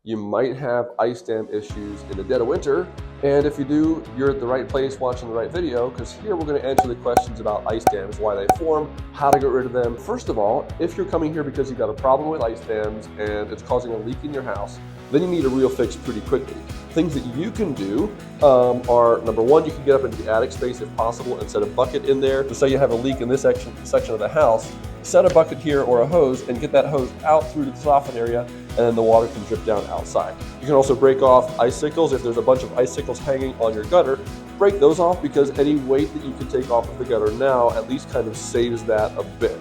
you might have ice dam issues in the dead of winter. And if you do, you're at the right place watching the right video, because here we're going to answer the questions about ice dams, why they form, how to get rid of them. First of all, if you're coming here because you've got a problem with ice dams and it's causing a leak in your house, then you need a real fix pretty quickly. Things that you can do are, number one, you can get up into the attic space if possible and set a bucket in there. So say you have a leak in this section of the house, set a bucket here or a hose and get that hose out through the soffit area, and then the water can drip down outside. You can also break off icicles. If there's a bunch of icicles hanging on your gutter, break those off, because any weight that you can take off of the gutter now at least kind of saves that a bit.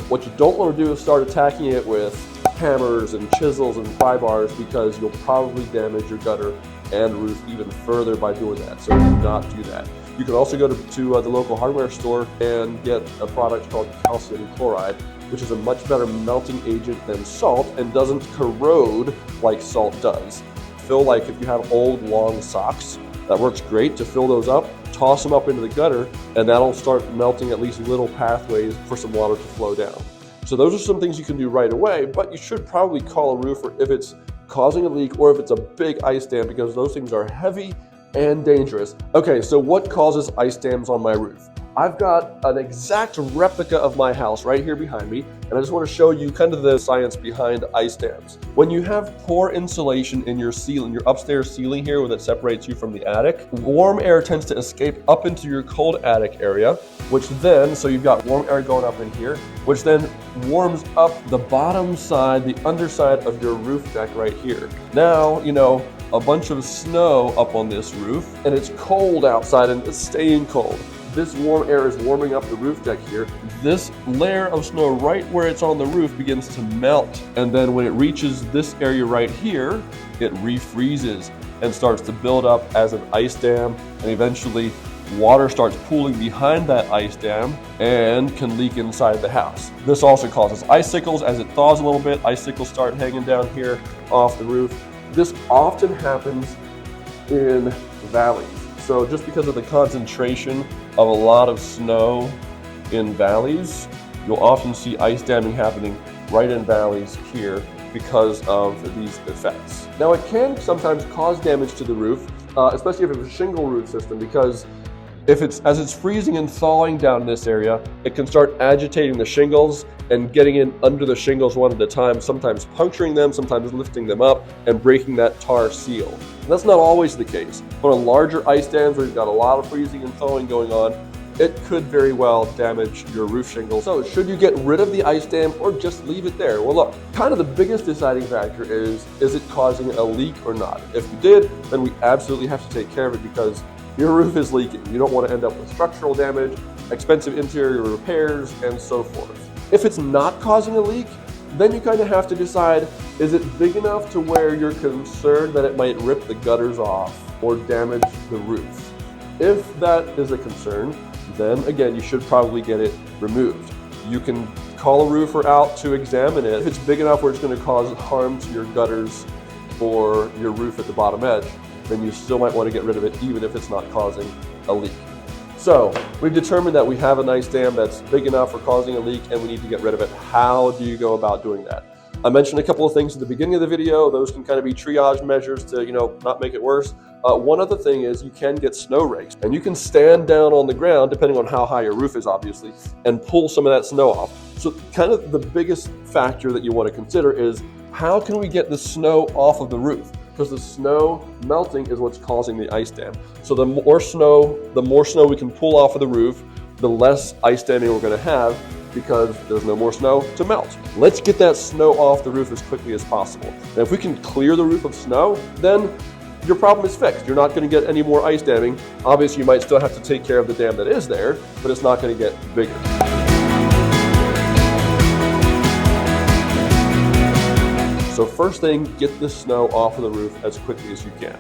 What you don't want to do is start attacking it with hammers and chisels and pry bars, because you'll probably damage your gutter and roof even further by doing that. So do not do that. You can also go to the local hardware store and get a product called calcium chloride, which is a much better melting agent than salt and doesn't corrode like salt does. Like if you have old long socks, that works great to fill those up, toss them up into the gutter, and that'll start melting at least little pathways for some water to flow down. So those are some things you can do right away, but you should probably call a roofer if it's causing a leak or if it's a big ice dam, because those things are heavy and dangerous. Okay, so what causes ice dams on my roof? I've got an exact replica of my house right here behind me, and I just want to show you kind of the science behind ice dams. When you have poor insulation in your ceiling, your upstairs ceiling here that separates you from the attic, warm air tends to escape up into your cold attic area, which then, so you've got warm air going up in here, which then warms up the bottom side, the underside of your roof deck right here. Now, you know, a bunch of snow up on this roof, and it's cold outside and it's staying cold. This warm air is warming up the roof deck here. This layer of snow right where it's on the roof begins to melt. And then when it reaches this area right here, it refreezes and starts to build up as an ice dam. And eventually water starts pooling behind that ice dam and can leak inside the house. This also causes icicles. As it thaws a little bit, icicles start hanging down here off the roof. This often happens in valleys. So just because of the concentration of a lot of snow in valleys, you'll often see ice damming happening right in valleys here because of these effects. Now it can sometimes cause damage to the roof, especially if it's a shingle roof system, because as it's freezing and thawing down in this area, it can start agitating the shingles and getting in under the shingles one at a time, sometimes puncturing them, sometimes lifting them up and breaking that tar seal. And that's not always the case, but on larger ice dams where you've got a lot of freezing and thawing going on, it could very well damage your roof shingles. So should you get rid of the ice dam or just leave it there? Well, look, kind of the biggest deciding factor is it causing a leak or not? If you did, then we absolutely have to take care of it, because your roof is leaking. You don't want to end up with structural damage, expensive interior repairs, and so forth. If it's not causing a leak, then you kind of have to decide, is it big enough to where you're concerned that it might rip the gutters off or damage the roof? If that is a concern, then again, you should probably get it removed. You can call a roofer out to examine it. If it's big enough where it's going to cause harm to your gutters or your roof at the bottom edge, then you still might want to get rid of it, even if it's not causing a leak. So we've determined that we have an ice dam that's big enough for causing a leak and we need to get rid of it. How do you go about doing that? I mentioned a couple of things at the beginning of the video. Those can kind of be triage measures to, not make it worse. One other thing is you can get snow rakes, and you can stand down on the ground, depending on how high your roof is, obviously, and pull some of that snow off. So kind of the biggest factor that you want to consider is, how can we get the snow off of the roof? Because the snow melting is what's causing the ice dam. So the more snow we can pull off of the roof, the less ice damming we're going to have, because there's no more snow to melt. Let's get that snow off the roof as quickly as possible. And if we can clear the roof of snow, then your problem is fixed. You're not going to get any more ice damming. Obviously, you might still have to take care of the dam that is there, but it's not going to get bigger. So first thing, get the snow off of the roof as quickly as you can.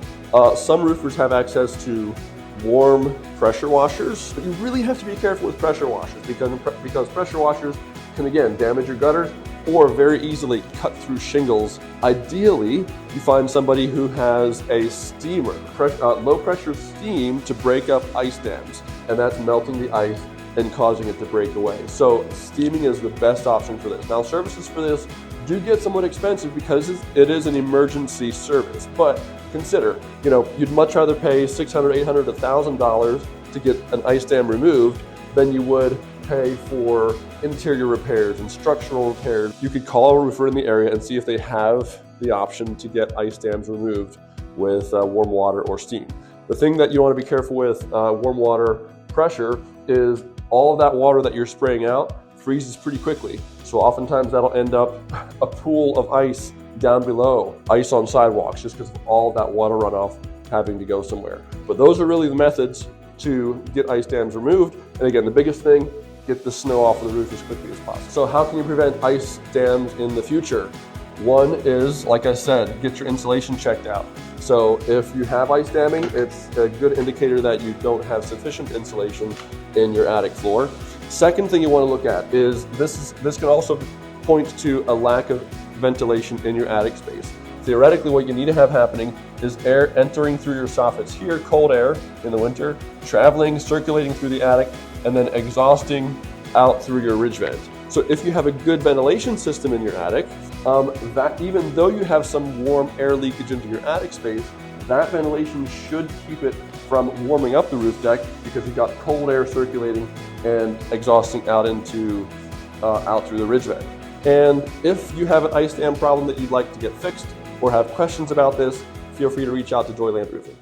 Some roofers have access to warm pressure washers, but you really have to be careful with pressure washers, because pressure washers can, again, damage your gutters or very easily cut through shingles. Ideally, you find somebody who has a steamer, low pressure steam, to break up ice dams, and that's melting the ice and causing it to break away. So steaming is the best option for this. Now, services for this do get somewhat expensive because it is an emergency service. But consider, you'd much rather pay $600, $800, $1,000 to get an ice dam removed than you would pay for interior repairs and structural repairs. You could call a roofer in the area and see if they have the option to get ice dams removed with warm water or steam. The thing that you want to be careful with warm water pressure is all of that water that you're spraying out freezes pretty quickly. So oftentimes that'll end up a pool of ice down below, ice on sidewalks, just because of all of that water runoff having to go somewhere. But those are really the methods to get ice dams removed. And again, the biggest thing, get the snow off of the roof as quickly as possible. So how can you prevent ice dams in the future? One is, like I said, get your insulation checked out. So if you have ice damming, it's a good indicator that you don't have sufficient insulation in your attic floor. Second thing you want to look at is this can also point to a lack of ventilation in your attic space. Theoretically, what you need to have happening is air entering through your soffits here, cold air in the winter, traveling, circulating through the attic, and then exhausting out through your ridge vent. So if you have a good ventilation system in your attic, that even though you have some warm air leakage into your attic space, that ventilation should keep it from warming up the roof deck because you've got cold air circulating and exhausting out out through the ridge vent. And if you have an ice dam problem that you'd like to get fixed or have questions about this, feel free to reach out to Joyland Roofing.